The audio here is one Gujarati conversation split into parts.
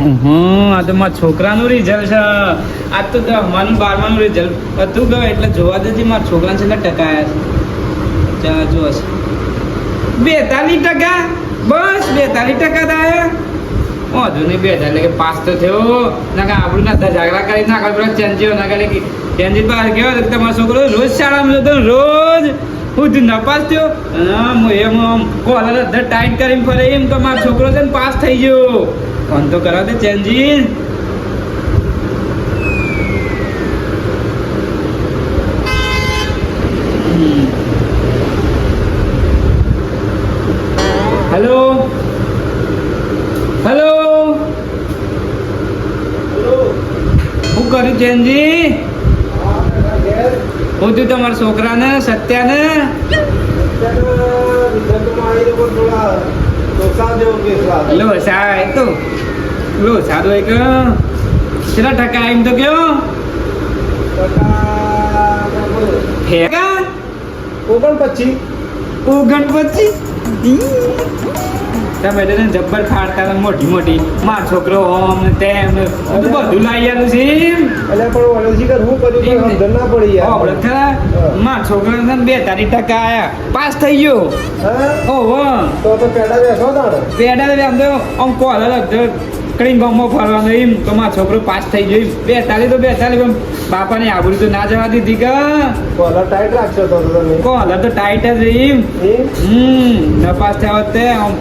આ તો મારા છોકરાનું રિઝલ્ટ છે. આજ તો 10માનું 12માનું રિઝલ્ટ હતું ગયું એટલે જોવા દેજે મારા છોકરાને છેલ્લા ટકા આવ્યા છે. જો 42%. બસ 42% આવ્યા. વાંધો નહીં, 42 એટલે કે પાસ તો થયો. ના કે આપણું ના ઝઘડા કરી ના કરે ચેન્જીઓ ના કરે કે ચેન્જી બહાર કેવો તમારો છોકરો રોજ શાળામાં જતો રોજ હું નપાસ થયો. એમ કોલર ટાઈટ કરીને ફરે એમ તો મારો છોકરો છે ને પાસ થઈ ગયો. ફોન તો કરાવ દે ચેન્જી. હેલો હેલો, શું કર્યું ચેન્જી? હું થયું તમારા છોકરાને સત્યાને? લો સાહેબ તો લો સારું હોય કે કેટલા ટકા એમ તો કયો? 49. તમે જબ્બર ફાડતા મોટી મોટી માર છોકરો ઓમ ને તેમ બધું લાવી આવ્યું છે. માર છોકરા 42% આયા, પાસ થઈ ગયો. ઓહો પેડા આમ તો આમ કોલ કઈ ગામમાં ફરવાનું એમ તો મારો છોકરો પાસ થઈ ગયો. 42 તો 42 બાપાને આબરૂ તો ના જવા દીધી કે કોલર ટાઈટ રાખશો તો તમે. કોલર તો ટાઈટ જ એમ. ન પાસ થયા વખતે આમ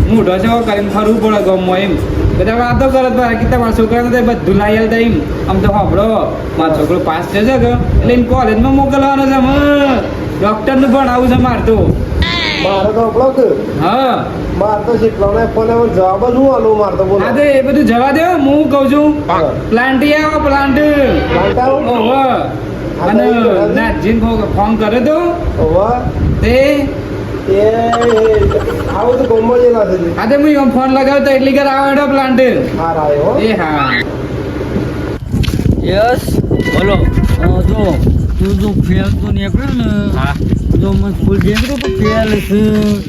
મૂઢો છે કરીને ફરવું પડે ગામમાં એમ. બધા વાતો કરે કે તમારા છોકરાને તો બધું લાવી આવતા એમ. આમ તો સાંભળો મારો છોકરો પાસ થયો છે કે એટલે એને કોલેજમાં મોકલવાનો છે. ડૉક્ટરનું ભણાવવું છે મારે તો. મારે તો બ્લોક. હા મારે તો શીખવાનો ફોન જવાબ જ હું આલું. મારે તો બોલો. હા તો એ બધું જવા દો. હું કહું છું પ્લાન્ટી આવો પ્લાન્ટ. ઓહો અને નાથજીને ફોન કર્યો તો તે આવું તો ગમો જ ના થતી. હા તો હું ફોન લગાવતો એટલી કર આવો એડો પ્લાન્ટ. હા રાયો. એ હા યસ બોલો. જો તું જો ફેલ તો નીકળ્યો ને. હા જો મને ફૂલ નીકળ્યું તો ફેલ છે.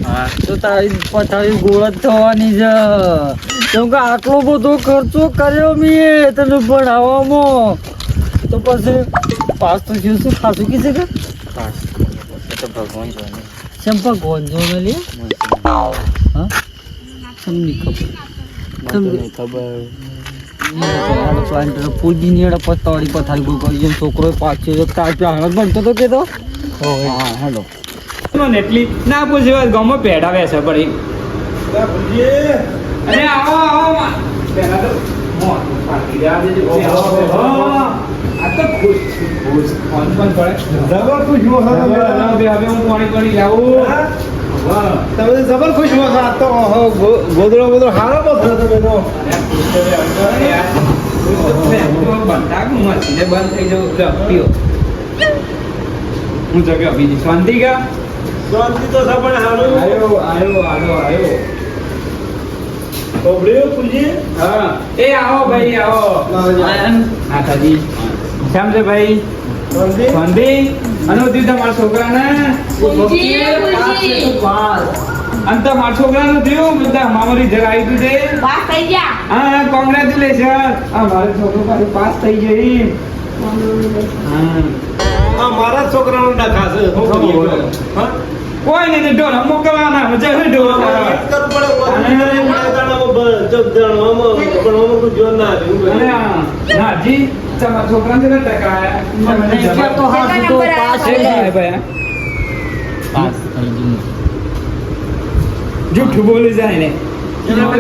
હા તો તારી પથારી ગોળ જ થવાની છે. કેમ કે આટલો બધો ખર્ચો કર્યો મેં તને ભણાવવામાં તો પછી પાસ તો થયું શું ખાસું કીધું કે પાસ તો ભગવાન જાણે. કેમ ભગવાન જો ને લે. હા તમને ખબર તમને ખબર પૂજી ની પતાવડી પથારી ગો કરી છોકરો પાછો હાલત બનતો તો કે તો હા હેલો એટલી ના પૂછ્યો ગામમાં પેડા વેસે પડી. અરે આવો આવો પેલા તો પાર્ટી દે દેજો. આ તો ખુશ ફોન પણ પડે જબર ખુશ હો. હવે હું પાણી લાવું. તમે જબર ખુશ હો. તો ગોદડો હારો બધો તમે તો. બંધ થઈ જવું પીઓ. હું જગ્યા બીજી શાંતિ કા શાંતિ તો છે પણ હારું. આવ્યો ઓબળ્યો પૂજી. હા એ આવો ભાઈ આવો. નાથાજી કેમ છે ભાઈ? શાંતિ. અને તમારા છોકરાને અને તમારા છોકરાનું થયું બધા મામરી જગાવી દીધું છે. પાસ થઈ ગયા. હા કોંગ્રેચ્યુલેશન. મારો છોકરો પાસ થઈ ગયો. આ મારા છોકરાનો ડખા છે. હું કરીએ હા કોઈ નહીં ઢોર મોકલવાના મજા છે ઢોર. નાજી તમારા છોકરાને કેટલા ટકા તો હા તો પાસ થઈ જાય ભાઈ? પાસ થઈ ગયું. જૂઠું બોલી જાય ને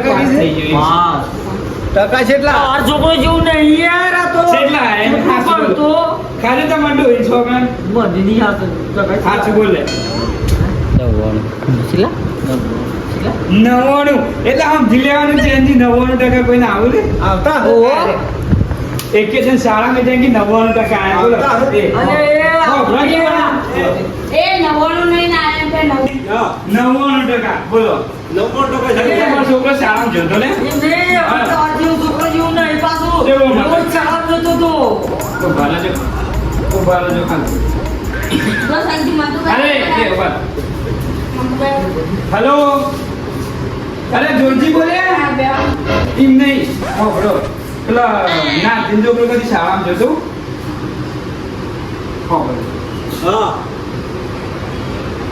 પાસ થઈ ગયો. પાસ ટકા કેટલા? આ છોકરો જેવું નહીં યાર. આ તો કેટલા એમ ખાસ તો ખાલી તમારે ડોહી છોકરા બધી નહીં આવતો. સાચું બોલે. 99 એટલે આમ લેવાનું ચેન્જ 99% કોઈને આવું ને આવતા એકેશન શાળામાં જાય કે 99% આયા બોલો. અને એ 99 નહીં ના એમ કે 99% બોલો. 90% તમારો છોકરો શાળામાં જતો ને છોકરો જેવું નહીં પાછું. કેવો મતલબ? રોજ શાળામાં જતો હતો. ઉભા રહેજો ખાલી. તો શાંતિ માં તો અરે એ ઉભા. હેલો અરે જોરજી બોલે. એમ નહીં હોભળો પેલા ના દિન છોકરો કદી શાળામાં જતો હોભળો હા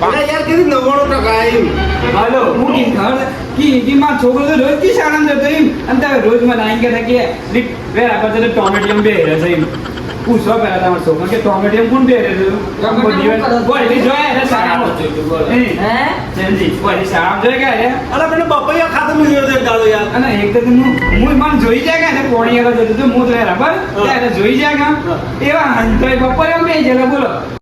અરે યાર કીધું 99% આવ્યું. હાલો હું કી ઘર કી માં છોકરો તો રોજ કી શાળામાં જતો એમ અને તમે રોજ મને આઈ ગયા કે વેરા પર તો ટોમેટિયમ બે રહે છે એમ પૂછો પેલા તમારા છોકરા કે ટોમેટિયમ કોણ બે રહે છે બોલ એ જોયા એટલે શાળામાં હે જલ્દી બોલ શાળામાં જોઈ ગયા રે અરે પેલો બપૈયા ખાતો મળ્યો છે દાડો યાર. અને એક તો હું મને જોઈ જાય કે પોણી આગળ જતો તો હું તો બરાબર ત્યારે જોઈ જાય કે એવા હંતોય બપોરે બે જરા બોલો